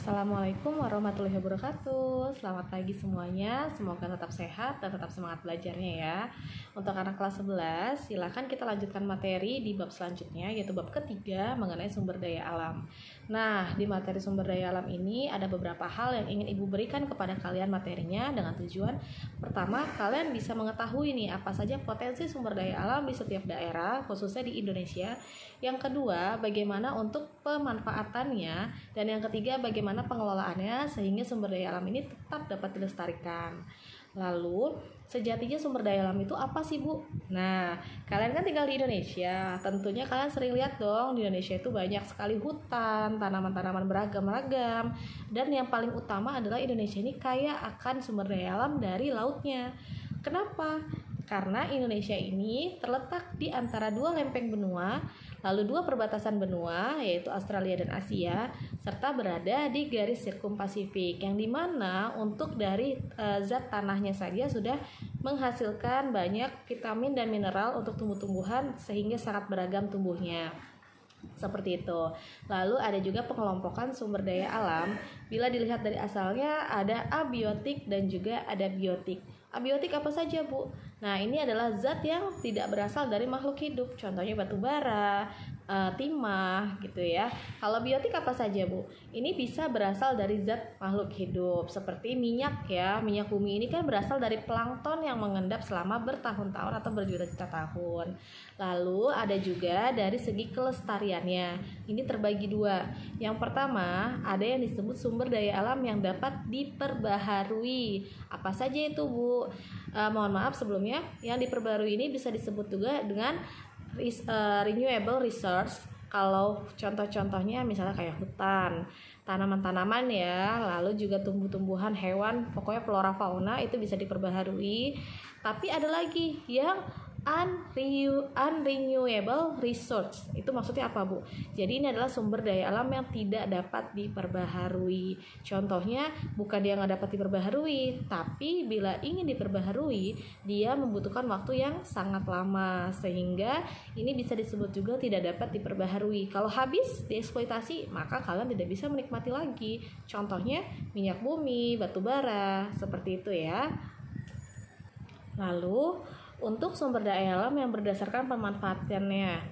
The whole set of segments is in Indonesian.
Assalamualaikum warahmatullahi wabarakatuh. Selamat pagi semuanya. Semoga tetap sehat dan tetap semangat belajarnya ya. Untuk anak kelas 11, silakan kita lanjutkan materi di bab selanjutnya, yaitu bab ketiga mengenai sumber daya alam. Nah, di materi sumber daya alam ini ada beberapa hal yang ingin Ibu berikan kepada kalian materinya dengan tujuan pertama, kalian bisa mengetahui nih apa saja potensi sumber daya alam di setiap daerah, khususnya di Indonesia. Yang kedua, bagaimana untuk pemanfaatannya, dan yang ketiga, bagaimana pengelolaannya sehingga sumber daya alam ini tetap dapat dilestarikan. Lalu, sejatinya sumber daya alam itu apa sih, Bu? Nah, kalian kan tinggal di Indonesia, tentunya kalian sering lihat dong, di Indonesia itu banyak sekali hutan, tanaman-tanaman beragam-ragam, dan yang paling utama adalah Indonesia ini kaya akan sumber daya alam dari lautnya. Kenapa? Karena Indonesia ini terletak di antara dua lempeng benua, lalu dua perbatasan benua, yaitu Australia dan Asia, serta berada di garis sirkum Pasifik, yang dimana untuk dari zat tanahnya saja sudah menghasilkan banyak vitamin dan mineral untuk tumbuh-tumbuhan sehingga sangat beragam tumbuhnya. Seperti itu. Lalu ada juga pengelompokan sumber daya alam. Bila dilihat dari asalnya ada abiotik dan juga ada biotik. Abiotik apa saja, Bu? Nah, ini adalah zat yang tidak berasal dari makhluk hidup. Contohnya batu bara, timah gitu ya. Kalau biotik apa saja, Bu? Ini bisa berasal dari zat makhluk hidup seperti minyak ya. Minyak bumi ini kan berasal dari plankton yang mengendap selama bertahun-tahun atau berjuta-juta tahun. Lalu ada juga dari segi kelestariannya. Ini terbagi dua. Yang pertama, ada yang disebut sumber daya alam yang dapat diperbaharui. Apa saja itu, Bu? Mohon maaf sebelumnya, yang diperbarui ini bisa disebut juga dengan renewable resource. Kalau contoh-contohnya misalnya kayak hutan, tanaman-tanaman ya, lalu juga tumbuh-tumbuhan, hewan, pokoknya flora fauna itu bisa diperbaharui. Tapi ada lagi yang unrenewable resource. Itu maksudnya apa, Bu? Jadi ini adalah sumber daya alam yang tidak dapat diperbaharui. Contohnya bukan dia nggak dapat diperbaharui, tapi bila ingin diperbaharui dia membutuhkan waktu yang sangat lama, sehingga ini bisa disebut juga tidak dapat diperbaharui. Kalau habis dieksploitasi, maka kalian tidak bisa menikmati lagi. Contohnya minyak bumi, batu bara, seperti itu ya. Lalu untuk sumber daya alam yang berdasarkan pemanfaatannya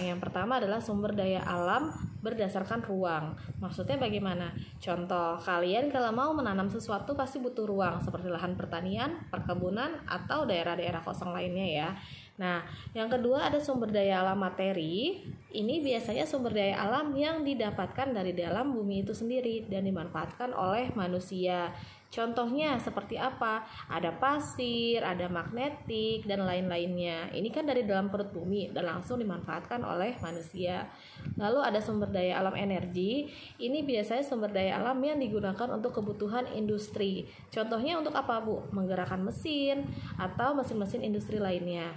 yang pertama adalah sumber daya alam berdasarkan ruang. Maksudnya bagaimana? Contoh, kalian kalau mau menanam sesuatu pasti butuh ruang, seperti lahan pertanian, perkebunan, atau daerah-daerah kosong lainnya ya. Nah, yang kedua ada sumber daya alam materi. Ini biasanya sumber daya alam yang didapatkan dari dalam bumi itu sendiri dan dimanfaatkan oleh manusia. Contohnya seperti apa? Ada pasir, ada magnetik, dan lain-lainnya. Ini kan dari dalam perut bumi dan langsung dimanfaatkan oleh manusia. Lalu ada sumber daya alam energi. Ini biasanya sumber daya alam yang digunakan untuk kebutuhan industri. Contohnya untuk apa, Bu? Menggerakkan mesin atau mesin-mesin industri lainnya.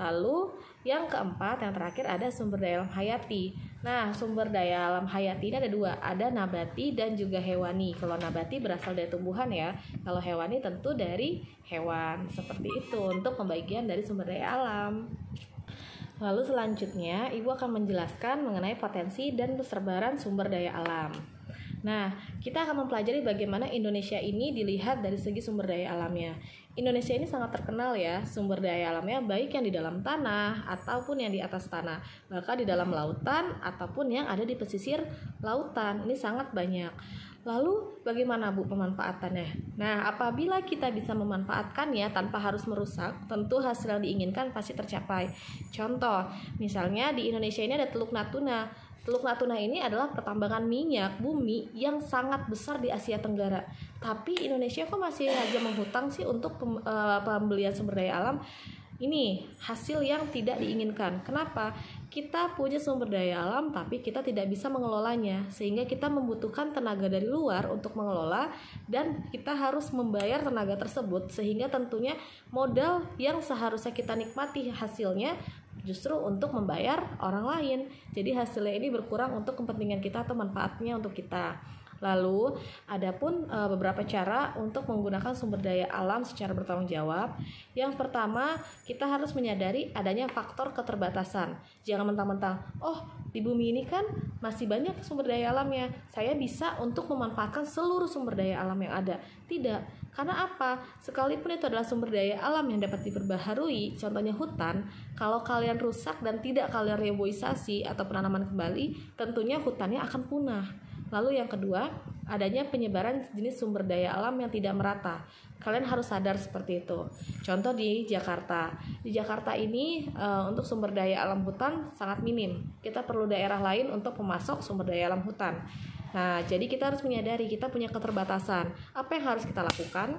Lalu yang keempat, yang terakhir ada sumber daya alam hayati. Nah, sumber daya alam hayati ini ada dua, ada nabati dan juga hewani. Kalau nabati berasal dari tumbuhan ya, kalau hewani tentu dari hewan. Seperti itu untuk pembagian dari sumber daya alam. Lalu selanjutnya, Ibu akan menjelaskan mengenai potensi dan persebaran sumber daya alam. Nah, kita akan mempelajari bagaimana Indonesia ini dilihat dari segi sumber daya alamnya. Indonesia ini sangat terkenal ya, sumber daya alamnya baik yang di dalam tanah ataupun yang di atas tanah, bahkan di dalam lautan ataupun yang ada di pesisir lautan. Ini sangat banyak. Lalu bagaimana, Bu, pemanfaatannya? Nah, apabila kita bisa memanfaatkannya tanpa harus merusak, tentu hasil yang diinginkan pasti tercapai. Contoh, misalnya di Indonesia ini ada Teluk Natuna. Teluk Natuna ini adalah pertambangan minyak bumi yang sangat besar di Asia Tenggara. Tapi Indonesia kok masih aja menghutang sih untuk pembelian sumber daya alam? Ini hasil yang tidak diinginkan. Kenapa? Kita punya sumber daya alam tapi kita tidak bisa mengelolanya, sehingga kita membutuhkan tenaga dari luar untuk mengelola, dan kita harus membayar tenaga tersebut, sehingga tentunya modal yang seharusnya kita nikmati hasilnya justru untuk membayar orang lain. Jadi hasilnya ini berkurang untuk kepentingan kita atau manfaatnya untuk kita. Lalu, ada pun beberapa cara untuk menggunakan sumber daya alam secara bertanggung jawab. Yang pertama, kita harus menyadari adanya faktor keterbatasan. Jangan mentang-mentang, oh di bumi ini kan masih banyak sumber daya alamnya, saya bisa untuk memanfaatkan seluruh sumber daya alam yang ada. Tidak, karena apa? Sekalipun itu adalah sumber daya alam yang dapat diperbaharui, contohnya hutan, kalau kalian rusak dan tidak kalian reboisasi atau penanaman kembali, tentunya hutannya akan punah. Lalu yang kedua, adanya penyebaran jenis sumber daya alam yang tidak merata. Kalian harus sadar seperti itu. Contoh di Jakarta. Di Jakarta ini untuk sumber daya alam hutan sangat minim. Kita perlu daerah lain untuk memasok sumber daya alam hutan. Nah, jadi kita harus menyadari kita punya keterbatasan. Apa yang harus kita lakukan?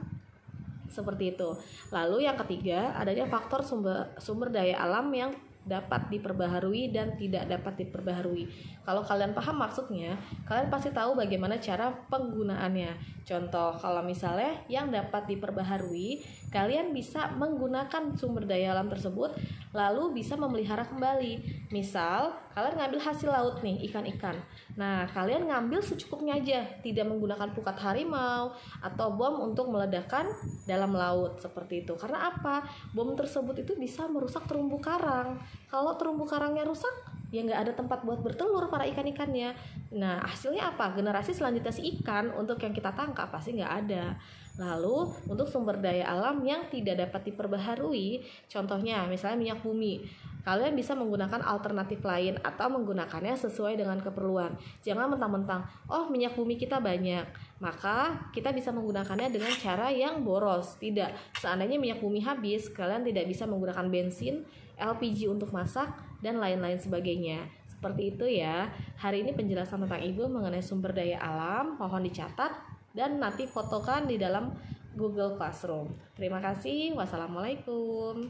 Seperti itu. Lalu yang ketiga, adanya faktor sumber daya alam yang dapat diperbaharui dan tidak dapat diperbaharui. Kalau kalian paham maksudnya, kalian pasti tahu bagaimana cara penggunaannya. Contoh, kalau misalnya yang dapat diperbaharui, kalian bisa menggunakan sumber daya alam tersebut lalu bisa memelihara kembali. Misal, kalian ngambil hasil laut nih, ikan-ikan. Nah, kalian ngambil secukupnya aja, tidak menggunakan pukat harimau atau bom untuk meledakkan dalam laut seperti itu. Karena apa? Bom tersebut itu bisa merusak terumbu karang. Kalau terumbu karangnya rusak, ya nggak ada tempat buat bertelur para ikan-ikannya. Nah, hasilnya apa? Generasi selanjutnya si ikan untuk yang kita tangkap pasti nggak ada. Lalu, untuk sumber daya alam yang tidak dapat diperbaharui, contohnya misalnya minyak bumi, kalian bisa menggunakan alternatif lain atau menggunakannya sesuai dengan keperluan. Jangan mentang-mentang, oh minyak bumi kita banyak, maka kita bisa menggunakannya dengan cara yang boros. Tidak, seandainya minyak bumi habis, kalian tidak bisa menggunakan bensin, LPG untuk masak, dan lain-lain sebagainya. Seperti itu ya. Hari ini penjelasan tentang Ibu mengenai sumber daya alam, mohon dicatat dan nanti fotokan di dalam Google Classroom. Terima kasih. Wassalamualaikum.